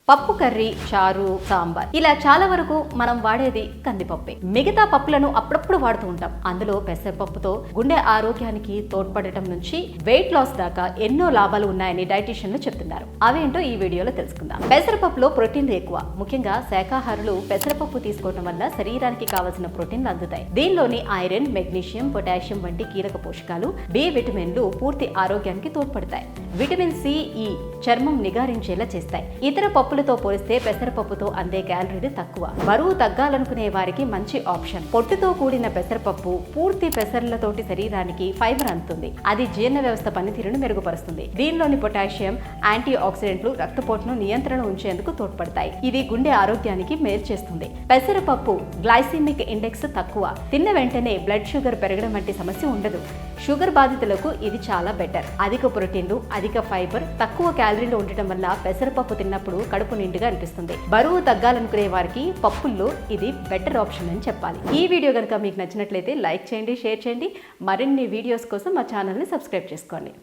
పప్పు కర్రీ, చారు, సాంబార్ ఇలా చాలా వరకు మనం వాడేది కందిపప్పే. మిగతా పప్పులను అప్పుడప్పుడు వాడుతూ ఉంటాం. అందులో పెసరపప్పుతో గుండె ఆరోగ్యానికి తోడ్పడటం నుంచి వెయిట్ లాస్ దాకా ఎన్నో లాభాలు ఉన్నాయని డైటీషియన్లు చెప్తున్నారు. అవేంటో ఈ వీడియోలో తెలుసుకుందాం. పెసరపప్పులో ప్రోటీన్లు ఎక్కువ. ముఖ్యంగా శాకాహారులు పెసరపప్పు తీసుకోవడం వల్ల శరీరానికి కావలసిన ప్రోటీన్లు అందుతాయి. దీనిలోని ఐరన్, మెగ్నీషియం, పొటాషియం వంటి కీలక పోషకాలు, బి విటమిన్లు పూర్తి ఆరోగ్యానికి తోడ్పడతాయి. విటమిన్ సి, ఈ చర్మం నిగారించేలా చేస్తాయి. ఇతర పప్పులతో పోలిస్తే పెసరపప్పుతో అందే క్యాలరీలు తక్కువ. బరువు తగ్గాలనుకునే వారికి మంచి ఆప్షన్. పొట్టుతో కూడిన పెసరపప్పు పూర్తి పెసర్లతోటి శరీరానికి ఫైబర్ అందుతుంది. అది జీర్ణ వ్యవస్థ పనితీరును మెరుగుపరుస్తుంది. దీనిలోని పొటాషియం, యాంటీ ఆక్సిడెంట్లు రక్తపోటును నియంత్రణ ఉంచేందుకు తోడ్పడతాయి. ఇది గుండె ఆరోగ్యానికి మేలు చేస్తుంది. పెసరపప్పు గ్లైసిమిక్ ఇండెక్స్ తక్కువ. తిన్న వెంటనే బ్లడ్ షుగర్ పెరగడం వంటి సమస్య ఉండదు. షుగర్ బాధితులకు ఇది చాలా బెటర్. అధిక ప్రోటీన్లు, అధిక ఫైబర్, తక్కువ క్యాలరీలు ఉండటం వల్ల పెసరపప్పు తిన్నప్పుడు కడుపు నిండుగా అనిపిస్తుంది. బరువు తగ్గాలనుకునే వారికి పప్పుల్లో ఇది బెటర్ ఆప్షన్ అని చెప్పాలి. ఈ వీడియో కనుక మీకు నచ్చినట్లయితే లైక్ చేయండి, షేర్ చేయండి. మరిన్ని వీడియోస్ కోసం మా ఛానల్ని సబ్స్క్రైబ్ చేసుకోండి.